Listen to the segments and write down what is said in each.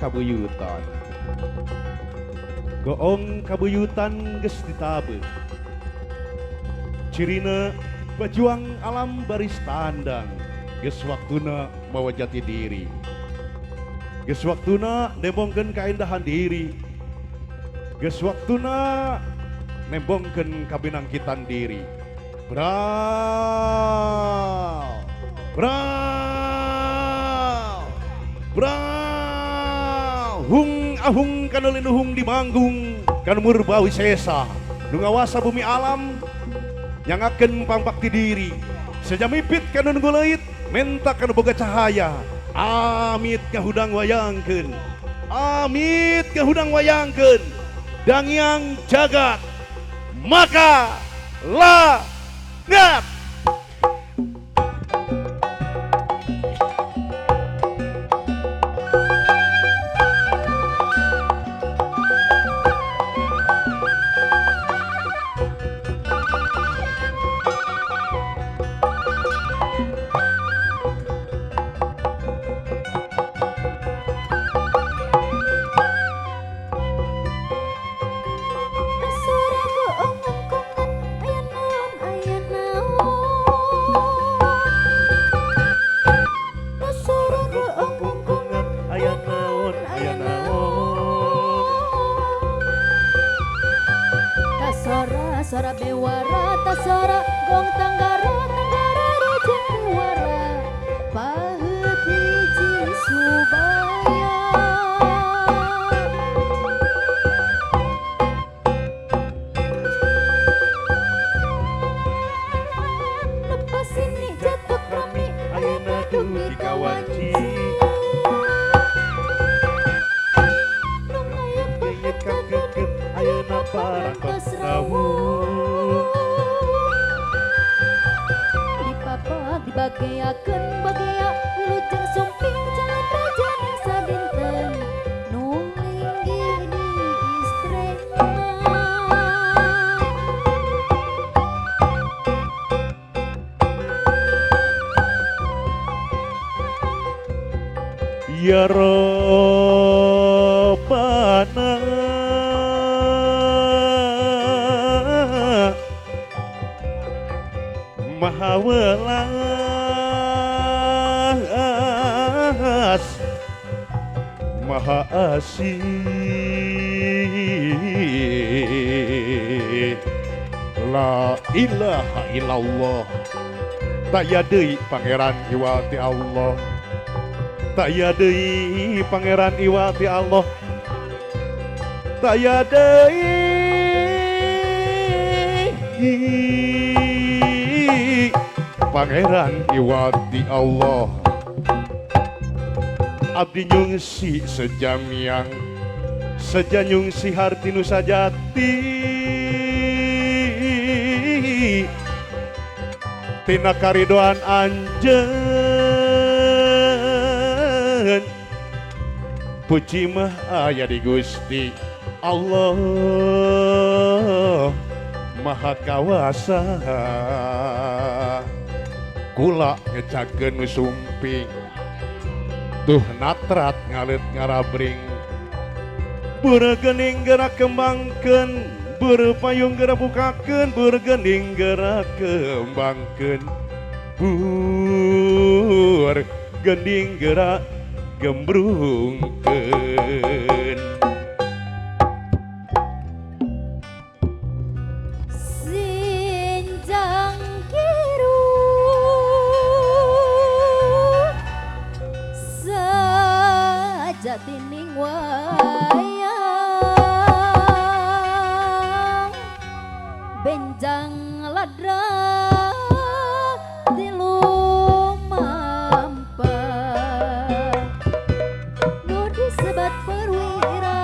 kabuyutan. Goong kabuyutan geus ditabeu. Cirina bajuang alam baris tandang. Geus waktuna mawa jati diri. Geus waktuna nembongkeun kaendahan diri. Geus waktuna nembongkeun kabinangkitan diri. Bral, bral, bral. Hung ahung kanu linuhung di manggung kanu murbawi sesa nu ngawasa bumi alam nyangakeun pambakti diri sejamipit kanu nguleuit menta kanu boga cahaya amit kahudang wayangkeun amit kahudang wayangkeun dangyang jagat maka langat. Sora bewara tasora gong tanggara tanggara rejeng wara paheut hiji subaya lepas ini jatuh rami ayeuna demi kawanci nu ngayang bengit kakeket ayeuna parang pasrawu dibageakeun bagea wilujeng sumping jalan raja ning sadinten nu linggi di istrena ya Rabbana maha welas maha asih la ilaha illallah tak ya deui pangeran iwal ti Allah tak ya deui pangeran iwal ti Allah tak ya deui pangeran iwati Allah. Abdi nyungsi sejamiang seja nyungsi harti nu sajati tina karidoan anjeun puji mah aya di Gusti Allah maha kawasa kula ngecakeun sumping tuh natrat ngalit ngarabring beureugening gerak kembangkeun beurepayung gerak bukakeun beureugening gerak kembangkeun beureugening gerak gembrungkeun. Jatining wayang benjang ladra di lumampa nu disebat perwira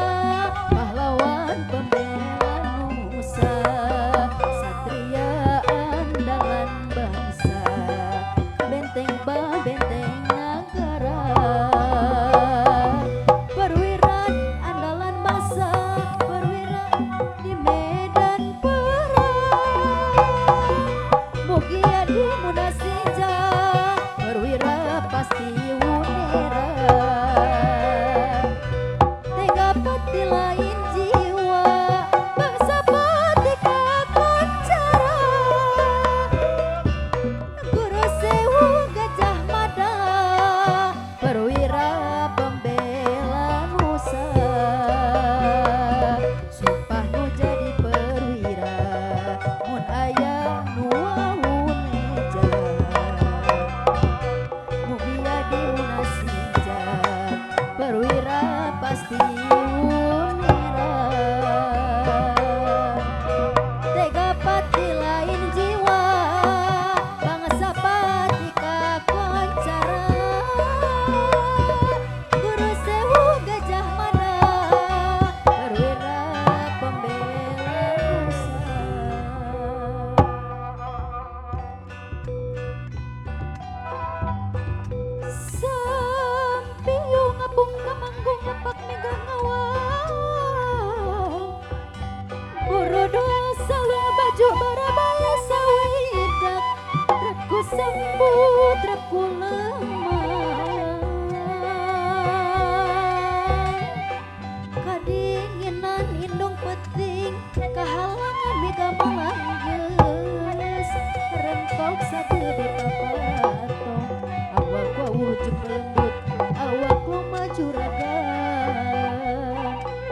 pahlawan pembela nusa satria andalan bangsa benteng benteng negara pati lain jiwa bangsa pati kakoncara Guru Sewu Gajah Mada perwira pembela nusa sumpah nu jadi perwira mun aya nu wawun eja mugia diunasija perwira pasti wunira tega pati lain jiwa bangsa pati kakoncara Guru Sewu Gajah Mada perwira pembela nusa Sampiyu ngapung kamanggung lepak megang ngawang Borodo salung baju barabaya sawidak Reku sambut reku lemah Kadinginan indung peting kahalangan mega malanggeus Rempok sagede papatong awak wa wujud lembut awak lo maju raga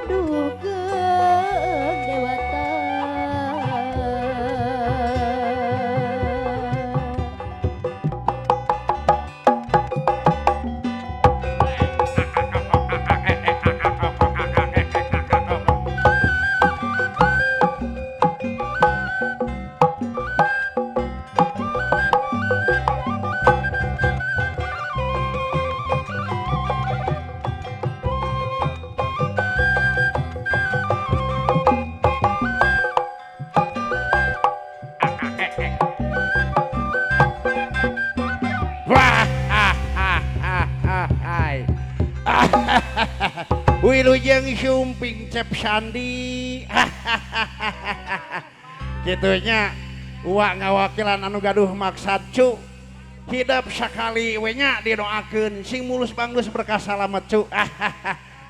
dugeng dewata Wilujeng sumping cep sandi gitunya uak ngawakilan anu gaduh maksad cu hidup sakali wenya didoakeun sing mulus banglus berkah salamet cu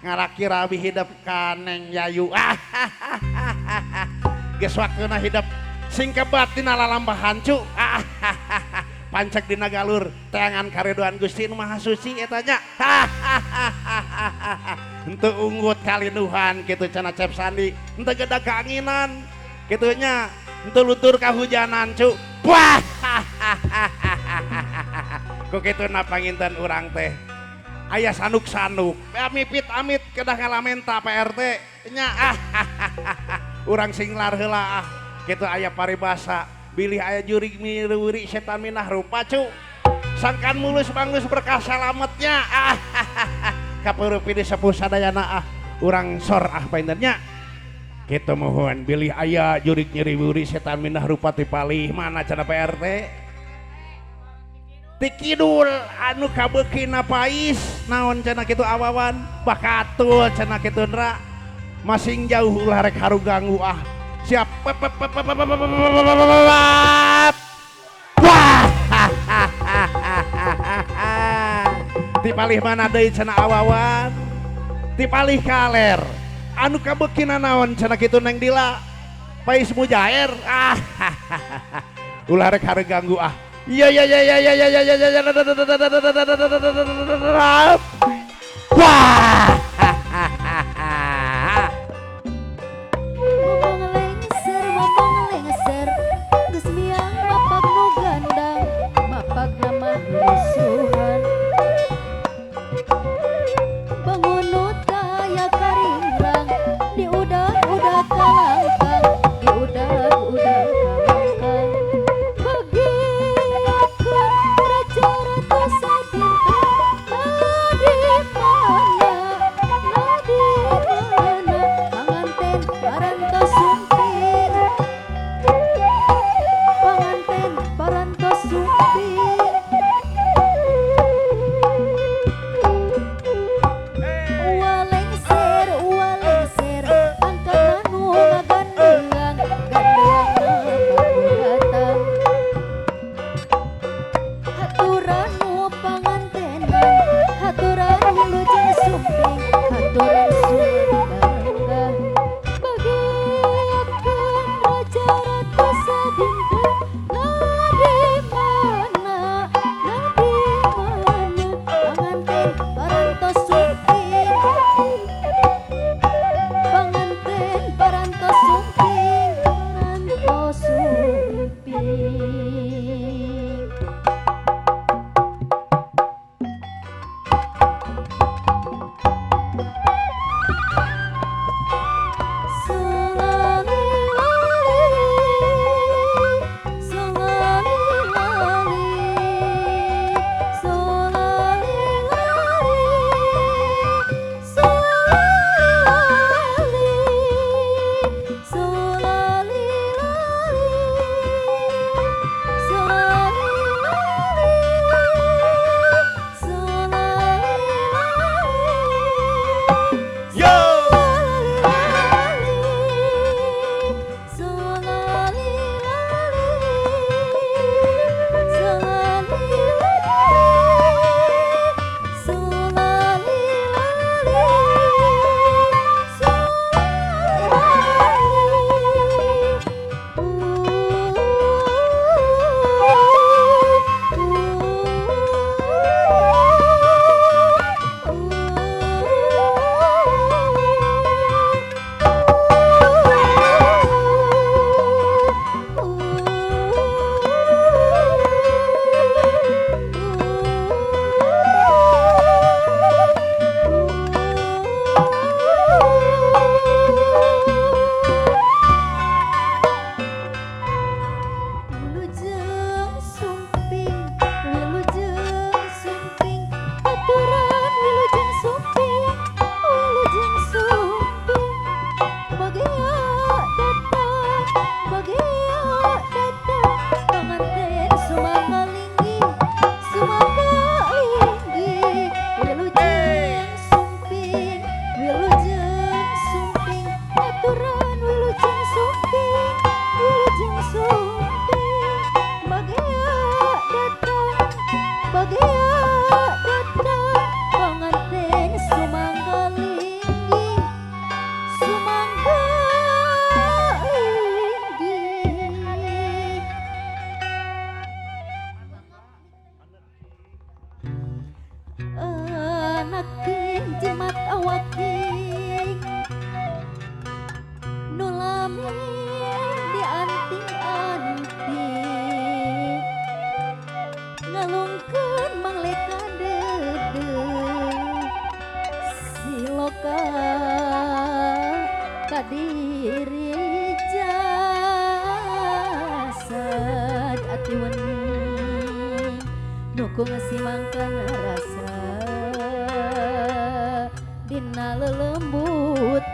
ngaraki rabi hidup kaneng yayu geus waktuna hidup sing kebatina lalambahan cu pancek dina galur teangan karedoan Gusti Nu Maha Suci eta nya henteu unggut kalinuhan kitu cenah cep sandi henteu geda kaanginan kitu nya henteu lutur kahujanan cu wah ku kituna panginten urang teh aya sanuk-sanuk mipit amit kedah ngalamenta PRT nya urang sing lar heula kitu aya paribasa bilih aya jurig miruwiri setan minah rupa cu sangkan mulus bangus berkah salametnya kapeureupin sepuh sadayana urang sor paintennya kitu mohon bilih aya jurig miruwiri setan minah rupa ti palih mana cenah PRT ti kidul anu kabeukina pais naon cenah kitu awawan bakatul cenah kitu ndra masing jauh ulah rek haruganggu siap wah tipalih mana deui cenah awawan tipalih kaler anu kabeukina naon cenah kitu neng Dila pais mujair ulah rek hareugganggu iya wah ngomong lengser geus miang mapak nu gandang mapak nama lusuhan bangunut kaya karingrang di udah kalangkang di udah kalangkang bagiakeun raja ratu sadinten di mana Kadiri jasad ati weni nuku ngasimangkan rasa dina lelembutan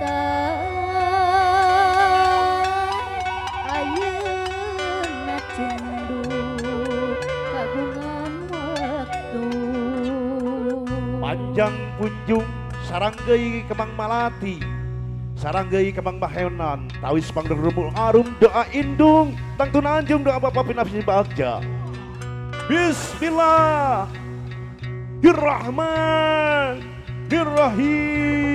ayeuna cundu kagungan waktu Panjang kunjung saranggeui kembang malati, saranggeui kembang bahenan, tawis pangderumul arum doa indung, tang tunanjung doa Bapak pinafsi bagja. Bismillahirrahmanirrahim.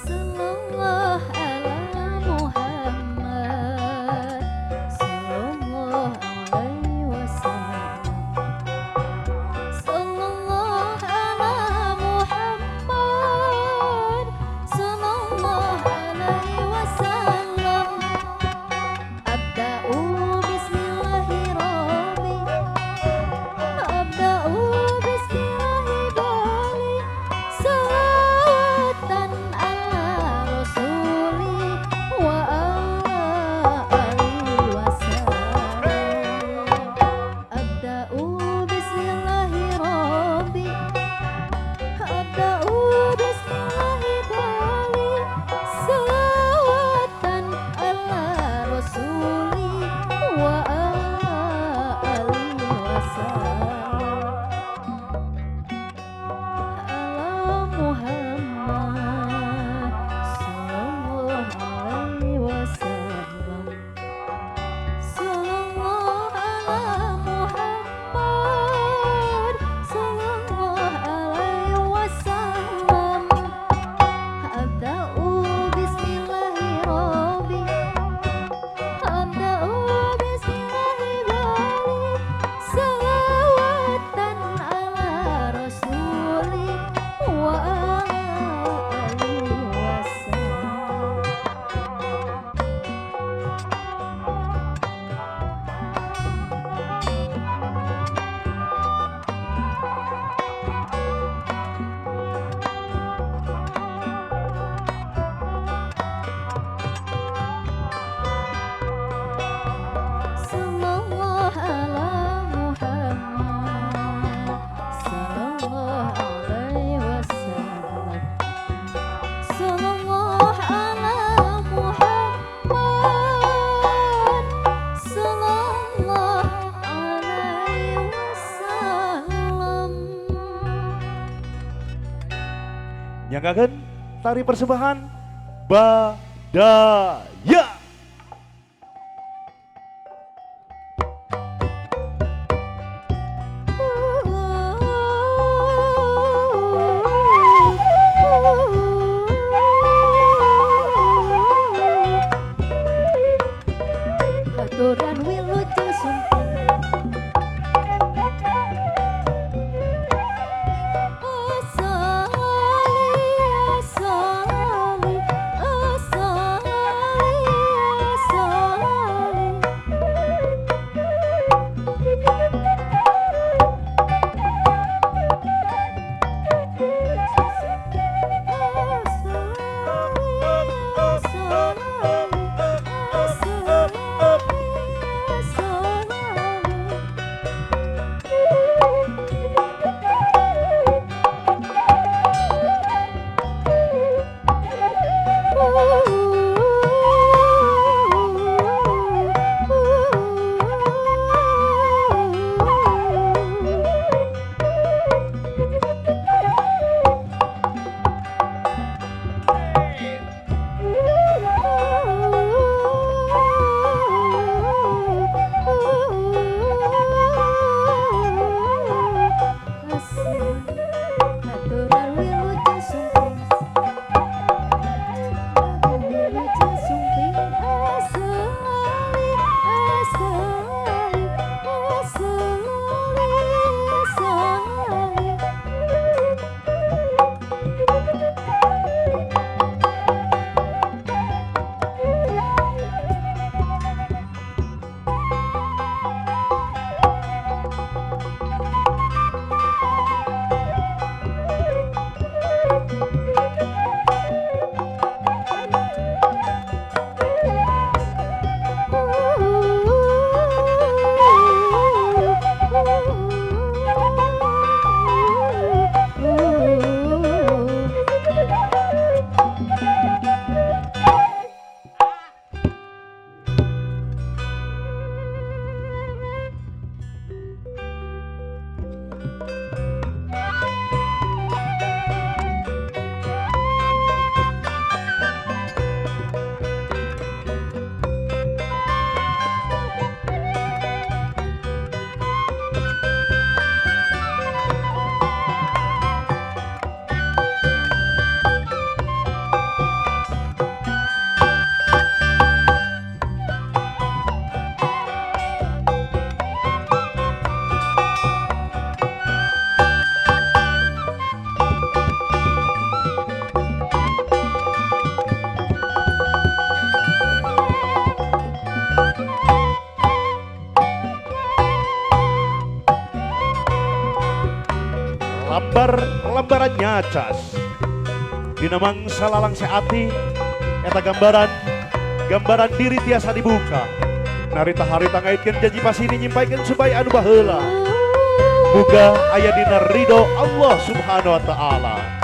Sallallahu nyangakeun tari persembahan Badaya. Aturan wilujeng sumping asali lambaran nyacas dina mangsa lalang seati eta gambaran diri tiasa dibuka narita harita ngaitkeun janji pasini nyimpaikeun supaya anu baheula muga aya dina ridho Allah Subhanahu wa taala.